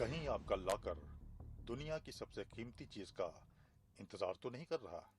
कहीं आपका लॉकर दुनिया की सबसे कीमती चीज का इंतजार तो नहीं कर रहा?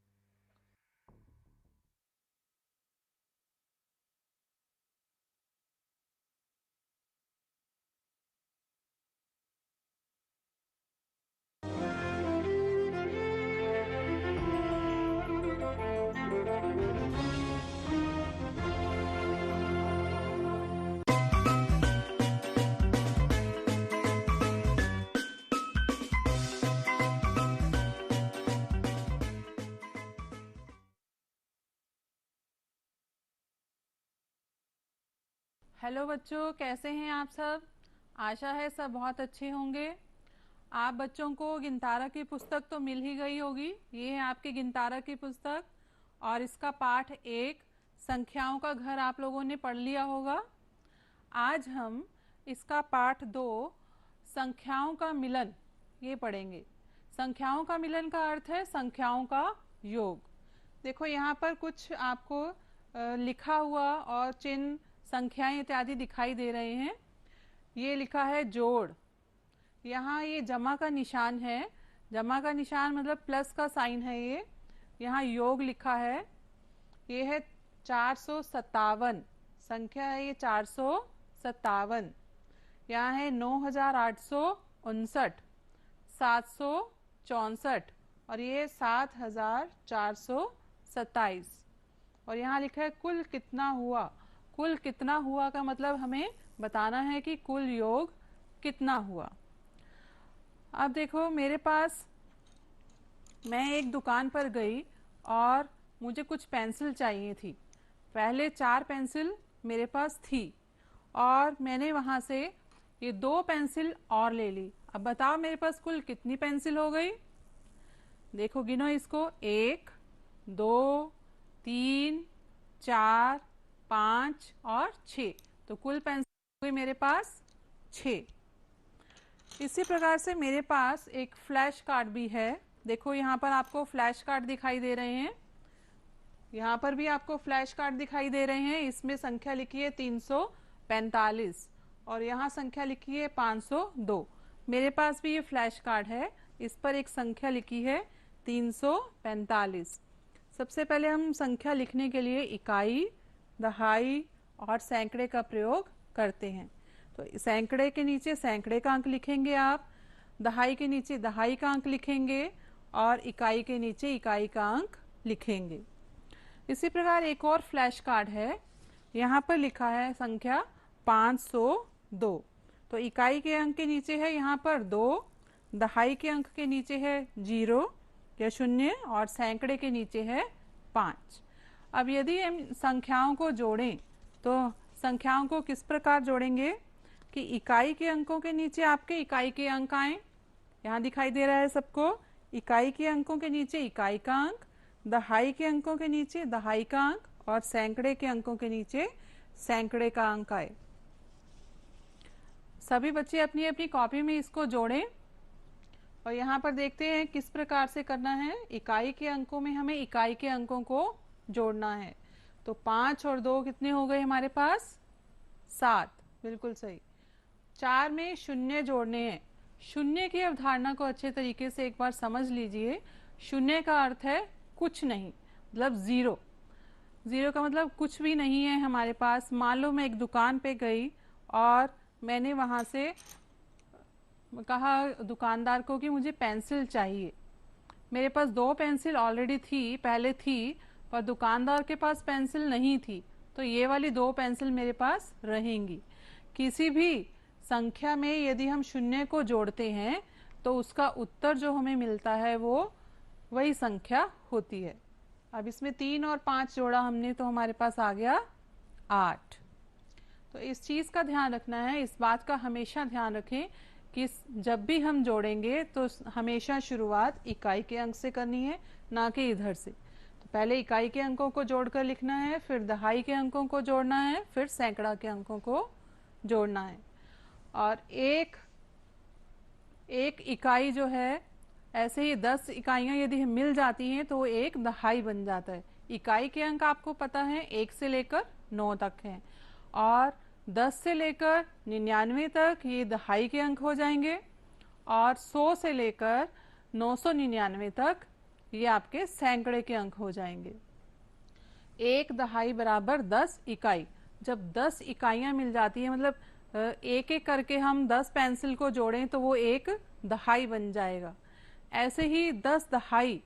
हेलो बच्चों, कैसे हैं आप सब। आशा है सब बहुत अच्छे होंगे। आप बच्चों को गिनतारा की पुस्तक तो मिल ही गई होगी। ये है आपकी गिनतारा की पुस्तक और इसका पाठ 1 संख्याओं का घर आप लोगों ने पढ़ लिया होगा। आज हम इसका पाठ 2 संख्याओं का मिलन ये पढ़ेंगे। संख्याओं का मिलन का अर्थ है संख्याओं का योग। देखो यहाँ पर कुछ आपको लिखा हुआ और चिन्ह संख्याएं इत्यादि दिखाई दे रहे हैं। ये लिखा है जोड़। यहाँ ये जमा का निशान है। जमा का निशान मतलब प्लस का साइन है ये। यहाँ योग लिखा है। ये है 457 संख्या है ये 457। यहाँ है 9859, 764 और ये 7427। और यहाँ लिखा है कुल कितना हुआ। कुल कितना हुआ का मतलब हमें बताना है कि कुल योग कितना हुआ। अब देखो मेरे पास, मैं एक दुकान पर गई और मुझे कुछ पेंसिल चाहिए थी। पहले 4 पेंसिल मेरे पास थी और मैंने वहां से ये 2 पेंसिल और ले ली। अब बताओ मेरे पास कुल कितनी पेंसिल हो गई। देखो गिनो इसको, 1 2 3 4 5 और 6। तो कुल पेंसिल हो गई मेरे पास 6। इसी प्रकार से मेरे पास एक फ्लैश कार्ड भी है। देखो यहाँ पर आपको फ्लैश कार्ड दिखाई दे रहे हैं। यहाँ पर भी आपको फ्लैश कार्ड दिखाई दे रहे हैं। इसमें संख्या लिखी है 345 और यहाँ संख्या लिखी है 502। मेरे पास भी ये फ्लैश कार्ड है। इस पर एक संख्या लिखी है 345। सबसे पहले हम संख्या लिखने के लिए इकाई, दहाई और सैकड़े का प्रयोग करते हैं। तो सैकड़े के नीचे सैकड़े का अंक लिखेंगे आप, दहाई के नीचे दहाई का अंक लिखेंगे और इकाई के नीचे इकाई का अंक लिखेंगे। इसी प्रकार एक और फ्लैश कार्ड है। यहाँ पर लिखा है संख्या 502। तो इकाई के अंक के नीचे है यहाँ पर 2, दहाई के अंक के नीचे है 0 या 0 और सैकड़े के नीचे है 5। अब यदि हम संख्याओं को जोड़ें तो संख्याओं को किस प्रकार जोड़ेंगे कि इकाई के अंकों के नीचे आपके इकाई के अंक आए। यहाँ दिखाई दे रहा है सबको। इकाई के अंकों के नीचे इकाई का अंक, दहाई के अंकों के नीचे दहाई का अंक और सैकड़े के अंकों के नीचे सैकड़े का अंक आए। सभी बच्चे अपनी अपनी कॉपी में इसको जोड़ें और यहाँ पर देखते हैं किस प्रकार से करना है। इकाई के अंकों में हमें इकाई के अंकों को जोड़ना है। तो 5 और 2 कितने हो गए हमारे पास? 7। बिल्कुल सही। 4 में शून्य जोड़ने हैं। शून्य की अवधारणा को अच्छे तरीके से एक बार समझ लीजिए। शून्य का अर्थ है कुछ नहीं, मतलब जीरो। जीरो का मतलब कुछ भी नहीं है हमारे पास। मान लो मैं एक दुकान पे गई और मैंने वहां से कहा दुकानदार को कि मुझे पेंसिल चाहिए। मेरे पास 2 पेंसिल ऑलरेडी थी, पहले थी, पर दुकानदार के पास पेंसिल नहीं थी। तो ये वाली 2 पेंसिल मेरे पास रहेंगी। किसी भी संख्या में यदि हम शून्य को जोड़ते हैं तो उसका उत्तर जो हमें मिलता है वो वही संख्या होती है। अब इसमें 3 और 5 जोड़ा हमने तो हमारे पास आ गया 8। तो इस चीज का ध्यान रखना है, इस बात का हमेशा ध्यान रखें कि जब भी हम जोड़ेंगे तो हमेशा शुरुआत इकाई के अंक से करनी है, ना कि इधर से। तो पहले इकाई के अंकों को जोड़कर लिखना है, फिर दहाई के अंकों को जोड़ना है, फिर सैकड़ा के अंकों को जोड़ना है। और एक इकाई जो है, ऐसे ही 10 इकाइयां यदि मिल जाती हैं तो वो एक दहाई बन जाता है। इकाई के अंक आपको पता है 1 से लेकर 9 तक हैं और 10 से लेकर 99 तक ये दहाई के अंक हो जाएंगे और 100 से लेकर 999 तक ये आपके सैकड़े के अंक हो जाएंगे। एक दहाई बराबर 10 इकाई। जब 10 इकाइयां मिल जाती है, मतलब एक एक करके हम 10 पेंसिल को जोड़ें तो वो एक दहाई बन जाएगा। ऐसे ही 10 दहाई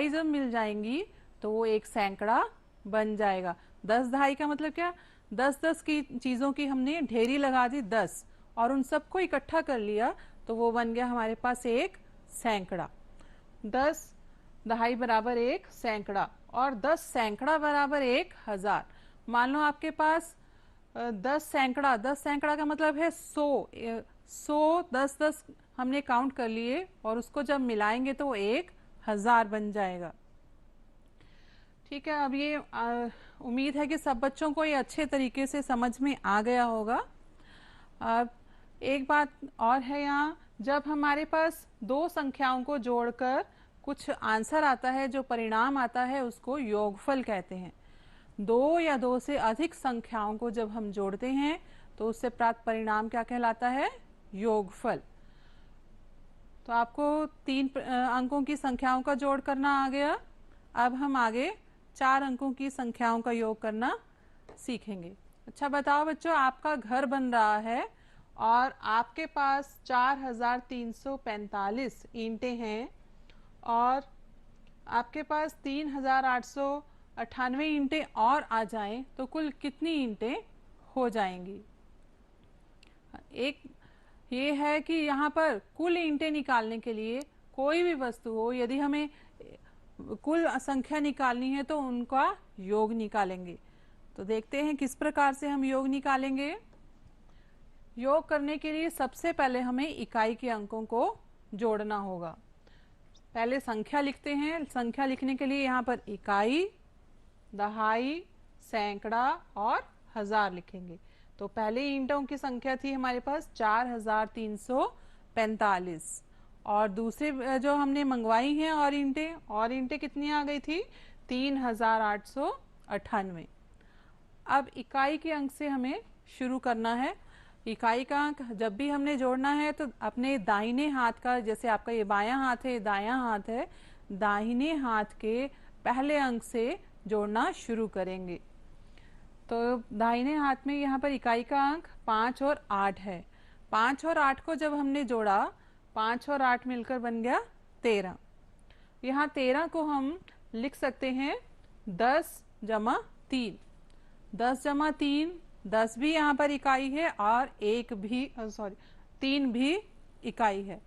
जब मिल जाएंगी तो वो एक सैकड़ा बन जाएगा। 10 दहाई का मतलब क्या, 10-10 की चीज़ों की हमने ढेरी लगा दी 10 और उन सबको इकट्ठा कर लिया तो वो बन गया हमारे पास एक सैकड़ा। 10 दहाई बराबर एक सैकड़ा और 10 सैकड़ा बराबर 1000। मान लो आपके पास 10 सैकड़ा का मतलब है 100 10-10 हमने काउंट कर लिए और उसको जब मिलाएंगे तो 1000 बन जाएगा। ठीक है, अब ये उम्मीद है कि सब बच्चों को ये अच्छे तरीके से समझ में आ गया होगा। अब एक बात और है, यहाँ जब हमारे पास दो संख्याओं को जोड़कर कुछ आंसर आता है, जो परिणाम आता है, उसको योगफल कहते हैं। दो या दो से अधिक संख्याओं को जब हम जोड़ते हैं तो उससे प्राप्त परिणाम क्या कहलाता है, योगफल। तो आपको 3 अंकों की संख्याओं का जोड़ करना आ गया। अब हम आगे 4 अंकों की संख्याओं का योग करना सीखेंगे। अच्छा बताओ बच्चों, आपका घर बन रहा है और आपके पास 4345 ईंटें हैं और आपके पास 3898 ईंटें और आ जाएं तो कुल कितनी ईंटें हो जाएंगी। एक ये है कि यहाँ पर कुल ईंटें निकालने के लिए कोई भी वस्तु हो, यदि हमें कुल संख्या निकालनी है तो उनका योग निकालेंगे। तो देखते हैं किस प्रकार से हम योग निकालेंगे। योग करने के लिए सबसे पहले हमें इकाई के अंकों को जोड़ना होगा। पहले संख्या लिखते हैं। संख्या लिखने के लिए यहाँ पर इकाई, दहाई, सैकड़ा और हजार लिखेंगे। तो पहले ईंटों की संख्या थी हमारे पास 4345 और दूसरे जो हमने मंगवाई हैं और ईंटें कितनी आ गई थी, 3898। अब इकाई के अंक से हमें शुरू करना है। इकाई का अंक जब भी हमने जोड़ना है तो अपने दाहिने हाथ का, जैसे आपका ये बायां हाथ है, दायां हाथ है, दाहिने हाथ के पहले अंक से जोड़ना शुरू करेंगे। तो दाहिने हाथ में यहाँ पर इकाई का अंक 5 और 8 है। 5 और 8 को जब हमने जोड़ा, 5 और 8 मिलकर बन गया 13। यहाँ 13 को हम लिख सकते हैं 10 जमा 3। 10 जमा 3, 10 भी यहाँ पर इकाई है और 3 भी इकाई है।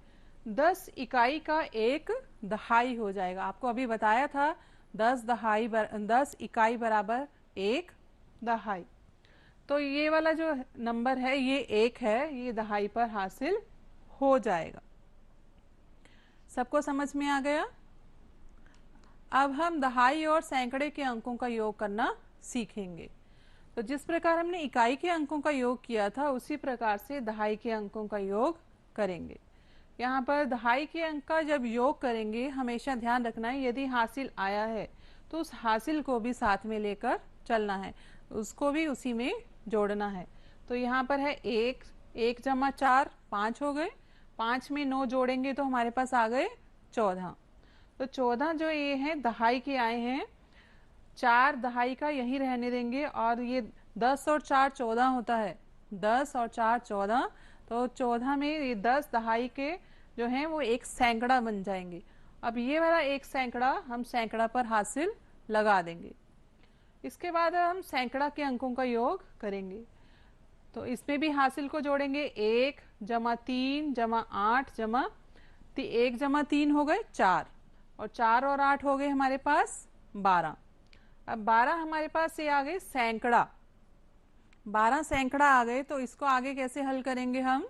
10 इकाई का एक दहाई हो जाएगा। आपको अभी बताया था 10 इकाई बराबर एक दहाई। तो ये वाला जो नंबर है ये 1 है, ये दहाई पर हासिल हो जाएगा। सबको समझ में आ गया। अब हम दहाई और सैकड़े के अंकों का योग करना सीखेंगे। तो जिस प्रकार हमने इकाई के अंकों का योग किया था उसी प्रकार से दहाई के अंकों का योग करेंगे। यहाँ पर दहाई के अंक का जब योग करेंगे हमेशा ध्यान रखना है, यदि हासिल आया है तो उस हासिल को भी साथ में लेकर चलना है, उसको भी उसी में जोड़ना है। तो यहाँ पर है 1 जमा 4, 5 हो गए। 5 में 9 जोड़ेंगे तो हमारे पास आ गए 14। तो 14 जो ये हैं दहाई के आए हैं। 4 दहाई का यही रहने देंगे और ये 10 और 4 14 होता है। 10 और 4 14, तो 14 में ये 10 दहाई के जो हैं वो एक सैकड़ा बन जाएंगे। अब ये वाला एक सैकड़ा हम सैकड़ा पर हासिल लगा देंगे। इसके बाद हम सैकड़ा के अंकों का योग करेंगे। तो इसमें भी हासिल को जोड़ेंगे। 1 जमा 3 जमा 8 जमा 1 जमा 3 हो गए 4 और 4 और 8 हो गए हमारे पास 12। अब 12 हमारे पास ये आ गए सैकड़ा। 12 सैकड़ा आ गए तो इसको आगे कैसे हल करेंगे हम।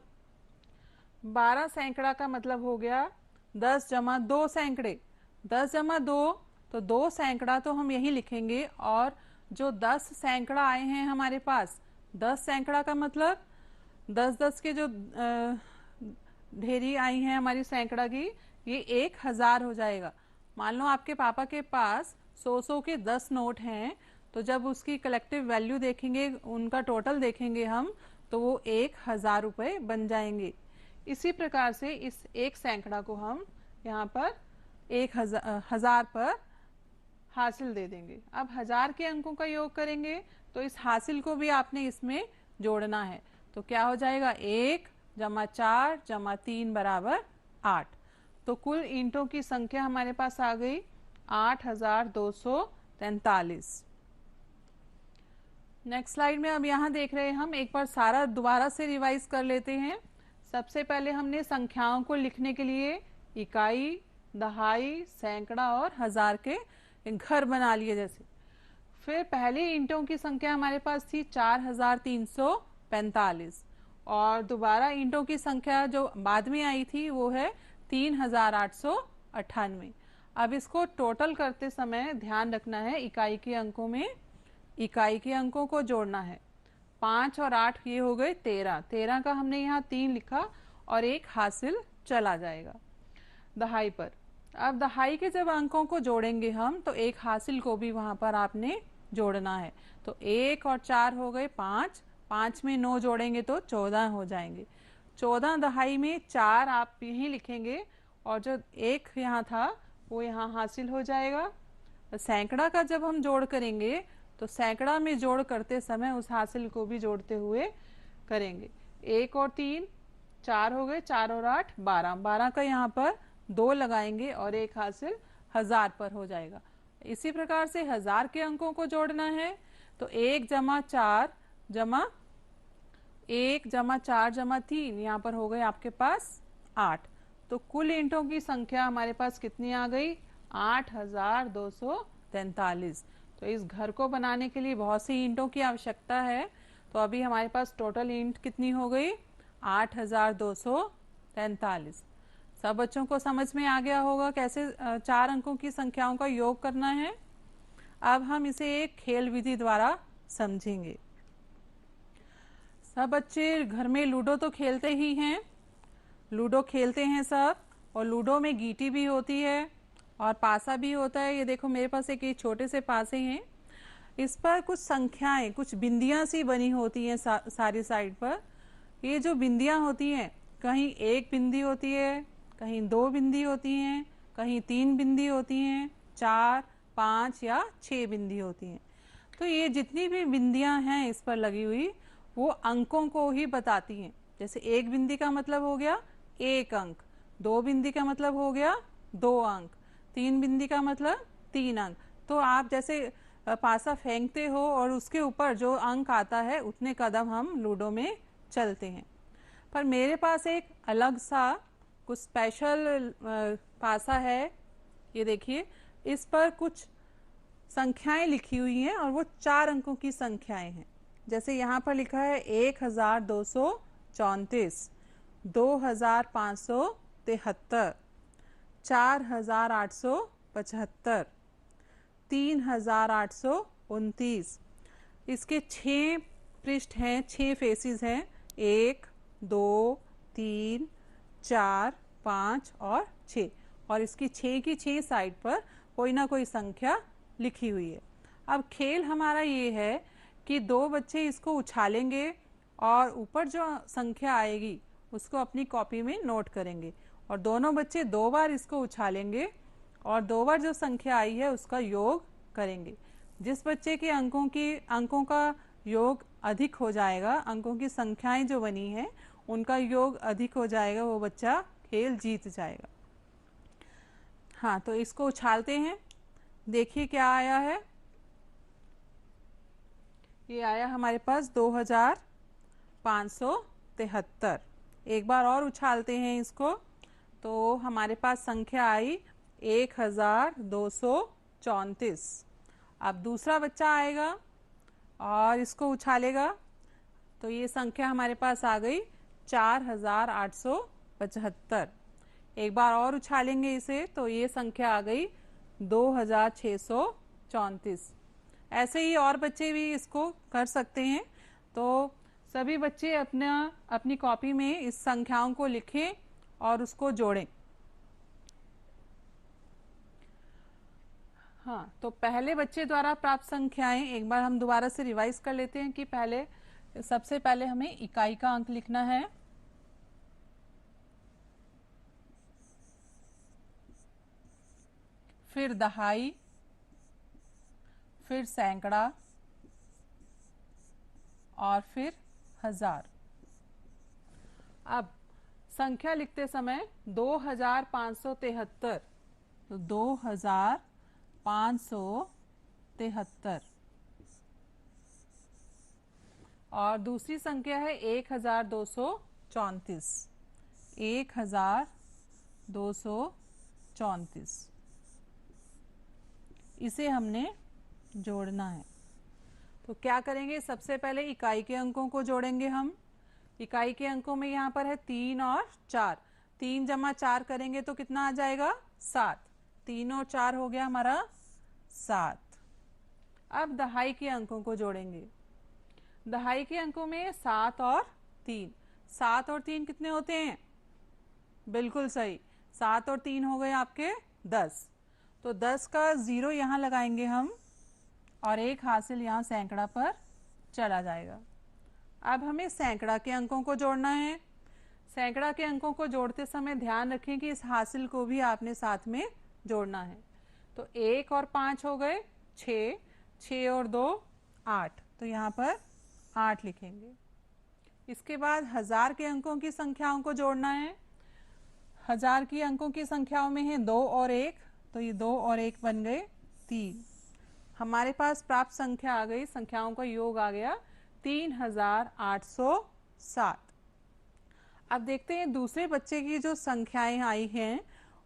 12 सैकड़ा का मतलब हो गया 10 जमा 2 सैकड़े। 10 जमा 2 तो 2 सैकड़ा तो हम यही लिखेंगे और जो 10 सैकड़ा आए हैं हमारे पास, 10 सैकड़ा का मतलब 10-10 के जो ढेरी आई हैं हमारी सैकड़ा की, ये 1000 हो जाएगा। मान लो आपके पापा के पास 100 के 10 नोट हैं, तो जब उसकी कलेक्टिव वैल्यू देखेंगे, उनका टोटल देखेंगे हम, तो वो 1000 रुपये बन जाएंगे। इसी प्रकार से इस एक सैकड़ा को हम यहाँ पर 1000 पर हासिल दे देंगे। अब 1000 के अंकों का योग करेंगे तो इस हासिल को भी आपने इसमें जोड़ना है। तो क्या हो जाएगा, 1 जमा 4 जमा 3 बराबर 8। तो कुल ईंटों की संख्या हमारे पास आ गई 8243। नेक्स्ट स्लाइड में अब यहाँ देख रहे हैं हम, एक बार सारा दोबारा से रिवाइज कर लेते हैं। सबसे पहले हमने संख्याओं को लिखने के लिए इकाई, दहाई, सैकड़ा और 1000 के घर बना लिए जैसे। फिर पहली ईंटों की संख्या हमारे पास थी 4345 और दोबारा ईंटों की संख्या जो बाद में आई थी वो है 3898। अब इसको टोटल करते समय ध्यान रखना है, इकाई के अंकों में इकाई के अंकों को जोड़ना है। 5 और 8 ये हो गए 13 का हमने यहाँ 3 लिखा और एक हासिल चला जाएगा दहाई पर। अब दहाई के जब अंकों को जोड़ेंगे हम तो एक हासिल को भी वहां पर आपने जोड़ना है। तो 1 और 4 हो गए 5, 5 में 9 जोड़ेंगे तो 14 हो जाएंगे। 14 दहाई में 4 आप यहीं लिखेंगे और जो 1 यहाँ था वो यहाँ हासिल हो जाएगा। सैकड़ा का जब हम जोड़ करेंगे तो सैकड़ा में जोड़ करते समय उस हासिल को भी जोड़ते हुए करेंगे। 1 और 3 4 हो गए, 4 और 8 12, 12 का यहाँ पर 2 लगाएंगे और एक हासिल 1000 पर हो जाएगा। इसी प्रकार से 1000 के अंकों को जोड़ना है तो 1 जमा 4 जमा 1 जमा 4 जमा 3 यहाँ पर हो गए आपके पास 8। तो कुल ईंटों की संख्या हमारे पास कितनी आ गई, 8243। तो इस घर को बनाने के लिए बहुत सी ईंटों की आवश्यकता है। तो अभी हमारे पास टोटल ईंट कितनी हो गई, 8243। सब बच्चों को समझ में आ गया होगा कैसे 4 अंकों की संख्याओं का योग करना है। अब हम इसे एक खेल विधि द्वारा समझेंगे। सब बच्चे घर में लूडो तो खेलते ही हैं, लूडो खेलते हैं सब, और लूडो में गीटी भी होती है और पासा भी होता है। ये देखो मेरे पास एक छोटे से पासे हैं, इस पर कुछ संख्याएं, कुछ बिंदियां सी बनी होती हैं सारी साइड पर। ये जो बिंदियां होती हैं, कहीं 1 बिंदी होती है, कहीं 2 बिंदी होती हैं, कहीं 3 बिंदी होती हैं, 4 5 या 6 बिंदी होती हैं। तो ये जितनी भी बिंदियां हैं इस पर लगी हुई वो अंकों को ही बताती हैं। जैसे 1 बिंदी का मतलब हो गया 1 अंक, 2 बिंदी का मतलब हो गया 2 अंक, 3 बिंदी का मतलब 3 अंक। तो आप जैसे पासा फेंकते हो और उसके ऊपर जो अंक आता है उतने कदम हम लूडो में चलते हैं। पर मेरे पास एक अलग सा कुछ स्पेशल पासा है। ये देखिए, इस पर कुछ संख्याएं लिखी हुई हैं और वो 4 अंकों की संख्याएं हैं। जैसे यहाँ पर लिखा है 1234, 2573, 4875, 3829। इसके 6 पृष्ठ हैं, 6 फेसेस हैं, 1 2 3 4 5 और 6, और इसकी 6 की 6 साइड पर कोई ना कोई संख्या लिखी हुई है। अब खेल हमारा ये है कि 2 बच्चे इसको उछालेंगे और ऊपर जो संख्या आएगी उसको अपनी कॉपी में नोट करेंगे, और दोनों बच्चे 2 बार इसको उछालेंगे और 2 बार जो संख्या आई है उसका योग करेंगे। जिस बच्चे के अंकों का योग अधिक हो जाएगा, अंकों की संख्याएं जो बनी हैं उनका योग अधिक हो जाएगा, वो बच्चा खेल जीत जाएगा। हाँ, तो इसको उछालते हैं, देखिए क्या आया है। ये आया हमारे पास 2573। एक बार और उछालते हैं इसको, तो हमारे पास संख्या आई 1234। अब दूसरा बच्चा आएगा और इसको उछालेगा, तो ये संख्या हमारे पास आ गई 4875। एक बार और उछालेंगे इसे तो ये संख्या आ गई 2634। ऐसे ही और बच्चे भी इसको कर सकते हैं। तो सभी बच्चे अपनी कॉपी में इस संख्याओं को लिखें और उसको जोड़ें। हाँ, तो पहले बच्चे द्वारा प्राप्त संख्याएं एक बार हम दोबारा से रिवाइज कर लेते हैं कि सबसे पहले हमें इकाई का अंक लिखना है। फिर दहाई, फिर सैकड़ा और फिर हजार। अब संख्या लिखते समय 2573, तो 2573 और दूसरी संख्या है 1234, 1234। इसे हमने जोड़ना है। तो क्या करेंगे, सबसे पहले इकाई के अंकों को जोड़ेंगे हम। इकाई के अंकों में यहाँ पर है 3 और 4, 3 जमा 4 करेंगे तो कितना आ जाएगा, 7। 3 और 4 हो गया हमारा 7। अब दहाई के अंकों को जोड़ेंगे। दहाई के अंकों में 7 और 3, 7 और 3 कितने होते हैं, बिल्कुल सही, 7 और 3 हो गए आपके 10। तो 10 का 0 यहाँ लगाएंगे हम और एक हासिल यहाँ सैकड़ा पर चला जाएगा। अब हमें सैकड़ा के अंकों को जोड़ना है। सैकड़ा के अंकों को जोड़ते समय ध्यान रखें कि इस हासिल को भी आपने साथ में जोड़ना है। तो 1 और 5 हो गए 6, 6 और 2 8, तो यहाँ पर 8 लिखेंगे। इसके बाद हजार के अंकों की संख्याओं को जोड़ना है। हजार की अंकों की संख्याओं में है 2 और 1, तो ये 2 और 1 बन गए 3। हमारे पास प्राप्त संख्या आ गई, संख्याओं का योग आ गया 3807। अब देखते हैं दूसरे बच्चे की जो संख्याएं आई हैं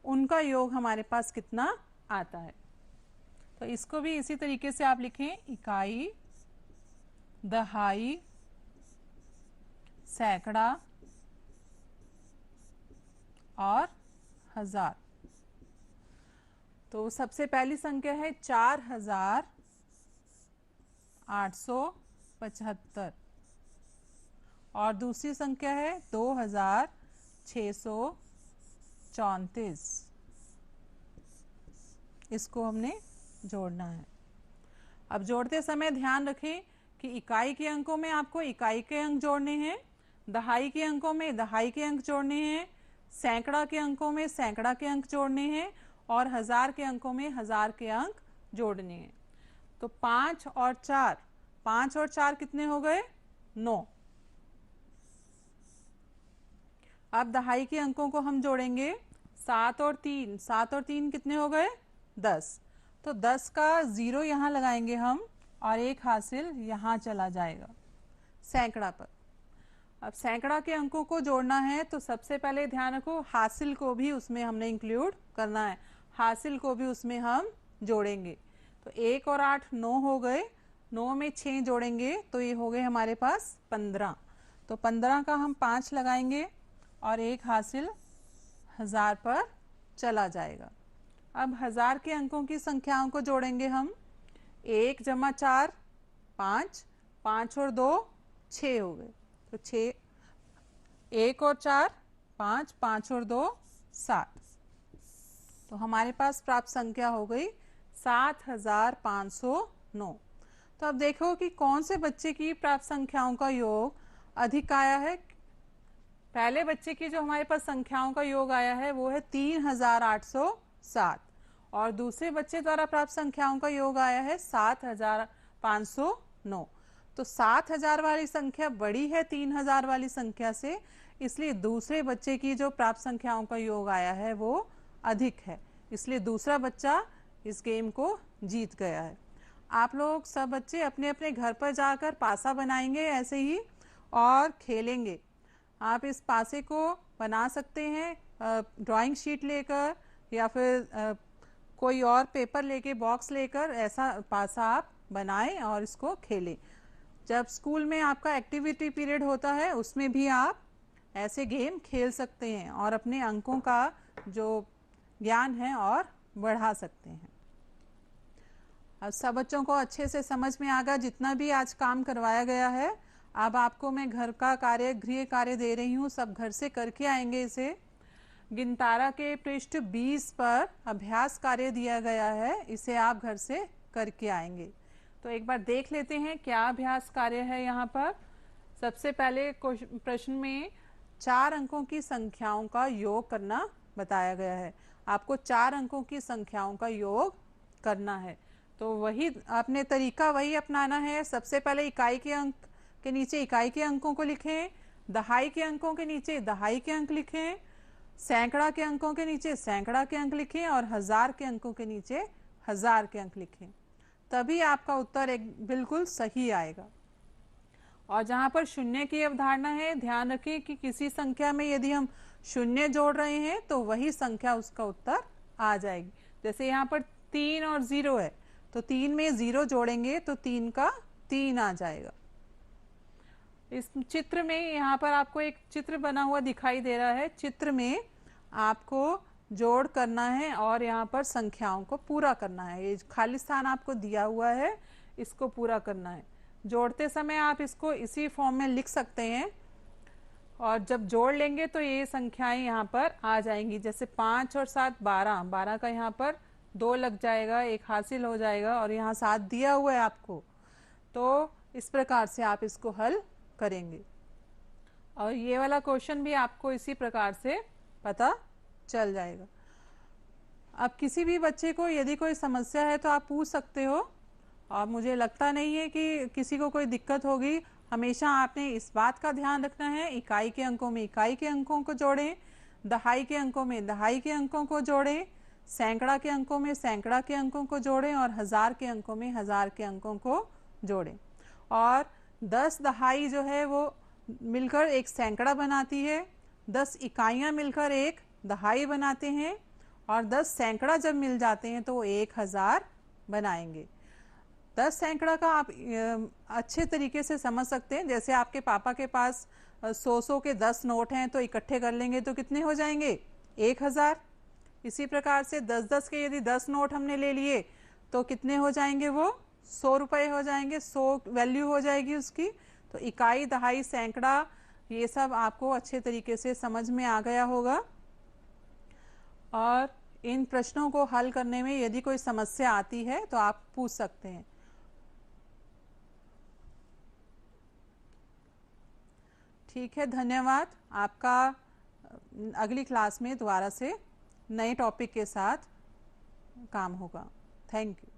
उनका योग हमारे पास कितना आता है। तो इसको भी इसी तरीके से आप लिखें, इकाई, दहाई, सैकड़ा और हजार। तो सबसे पहली संख्या है 4875 और दूसरी संख्या है 2634। इसको हमने जोड़ना है। अब जोड़ते समय ध्यान रखें कि इकाई के अंकों में आपको इकाई के अंक जोड़ने हैं, दहाई के अंकों में दहाई के अंक जोड़ने हैं, सैकड़ा के अंकों में सैकड़ा के अंक जोड़ने हैं और हजार के अंकों में हजार के अंक जोड़ने हैं। तो 5 और 4, 5 और 4 कितने हो गए, 9। अब दहाई के अंकों को हम जोड़ेंगे। 7 और 3, 7 और 3 कितने हो गए, 10। तो 10 का 0 यहाँ लगाएंगे हम और एक हासिल यहाँ चला जाएगा सैकड़ा पर। अब सैकड़ा के अंकों को जोड़ना है तो सबसे पहले ध्यान रखो हासिल को भी उसमें हमने इंक्लूड करना है, हासिल को भी उसमें हम जोड़ेंगे। तो 1 और 8 9 हो गए, 9 में 6 जोड़ेंगे तो ये हो गए हमारे पास 15। तो 15 का हम 5 लगाएंगे और एक हासिल हजार पर चला जाएगा। अब हजार के अंकों की संख्याओं को जोड़ेंगे हम। 1 जमा 4 5, 5 और 2 6 हो गए, तो 6, 1 और 4 5, 5 और 2 7। तो हमारे पास प्राप्त संख्या हो गई 7509। तो अब देखो कि कौन से बच्चे की प्राप्त संख्याओं का योग अधिक आया है। पहले बच्चे की जो हमारे पास संख्याओं का योग आया है वो है 3807 और दूसरे बच्चे द्वारा प्राप्त संख्याओं का योग आया है 7509। तो 7000 वाली संख्या बड़ी है 3000 वाली संख्या से, इसलिए दूसरे बच्चे की जो प्राप्त संख्याओं का योग आया है वो अधिक है, इसलिए दूसरा बच्चा इस गेम को जीत गया है। आप लोग सब बच्चे अपने अपने घर पर जाकर पासा बनाएंगे ऐसे ही और खेलेंगे। आप इस पासे को बना सकते हैं ड्राइंग शीट लेकर या फिर कोई और पेपर लेके, बॉक्स लेकर ऐसा पासा आप बनाएं और इसको खेलें। जब स्कूल में आपका एक्टिविटी पीरियड होता है उसमें भी आप ऐसे गेम खेल सकते हैं और अपने अंकों का जो ज्ञान है और बढ़ा सकते हैं। अब सब बच्चों को अच्छे से समझ में आ गया जितना भी आज काम करवाया गया है। अब आपको मैं घर का कार्य, गृह कार्य दे रही हूँ, सब घर से करके आएंगे इसे। गिनतारा के पृष्ठ 20 पर अभ्यास कार्य दिया गया है, इसे आप घर से करके आएंगे। तो एक बार देख लेते हैं क्या अभ्यास कार्य है यहाँ पर। सबसे पहले प्रश्न में 4 अंकों की संख्याओं का योग करना बताया गया है। आपको 4 अंकों की संख्याओं का योग करना है। तो वही आपने तरीका वही अपनाना है। सबसे पहले इकाई के अंक के नीचे इकाई के अंकों को लिखें, दहाई के अंकों के नीचे दहाई के अंक लिखें, सैकड़ा के अंकों के नीचे सैकड़ा के अंक लिखें और 1000 के अंकों के नीचे 1000 के अंक लिखें। तभी आपका उत्तर एक बिल्कुल सही आएगा। और जहाँ पर शून्य की अवधारणा है, ध्यान रखें कि किसी संख्या में यदि हम शून्य जोड़ रहे हैं तो वही संख्या उसका उत्तर आ जाएगी। जैसे यहाँ पर 3 और 0 है, तो 3 में 0 जोड़ेंगे तो 3 का 3 आ जाएगा। इस चित्र में यहाँ पर आपको एक चित्र बना हुआ दिखाई दे रहा है। चित्र में आपको जोड़ करना है और यहाँ पर संख्याओं को पूरा करना है। ये खाली स्थान आपको दिया हुआ है, इसको पूरा करना है। जोड़ते समय आप इसको इसी फॉर्म में लिख सकते हैं और जब जोड़ लेंगे तो ये संख्याएं यहाँ पर आ जाएंगी। जैसे 5 और 7 12, 12 का यहाँ पर 2 लग जाएगा, 1 हासिल हो जाएगा और यहाँ 7 दिया हुआ है आपको। तो इस प्रकार से आप इसको हल करेंगे और ये वाला क्वेश्चन भी आपको इसी प्रकार से पता चल जाएगा। अब किसी भी बच्चे को यदि कोई समस्या है तो आप पूछ सकते हो और मुझे लगता नहीं है कि किसी को कोई दिक्कत होगी। हमेशा आपने इस बात का ध्यान रखना है, इकाई के अंकों में इकाई के अंकों को जोड़ें, दहाई के अंकों में दहाई के अंकों को जोड़ें, सैकड़ा के अंकों में सैकड़ा के अंकों को जोड़ें और 1000 के अंकों में 1000 के अंकों को जोड़ें। और 10 दहाई जो है वो मिलकर एक सैकड़ा बनाती है, 10 इकाइयाँ मिलकर एक दहाई बनाते हैं और 10 सैकड़ा जब मिल जाते हैं तो वो 1000 बनाएंगे। 10 सैकड़ा का आप अच्छे तरीके से समझ सकते हैं। जैसे आपके पापा के पास 100 के 10 नोट हैं तो इकट्ठे कर लेंगे तो कितने हो जाएंगे? 1000। इसी प्रकार से 10-10 के यदि 10 नोट हमने ले लिए तो कितने हो जाएंगे? वो 100 रुपये हो जाएंगे, 100 वैल्यू हो जाएगी उसकी। तो इकाई, दहाई, सैकड़ा ये सब आपको अच्छे तरीके से समझ में आ गया होगा। और इन प्रश्नों को हल करने में यदि कोई समस्या आती है तो आप पूछ सकते हैं। ठीक है, धन्यवाद। आपका अगली क्लास में दोबारा से नए टॉपिक के साथ काम होगा। Thank you.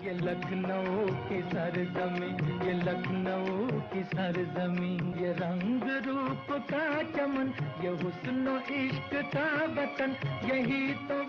ये लखनऊ की सरजमी, ये लखनऊ की सरजमी, ये रंग रूप का चमन, ये हुस्न इश्क का वतन, यही तो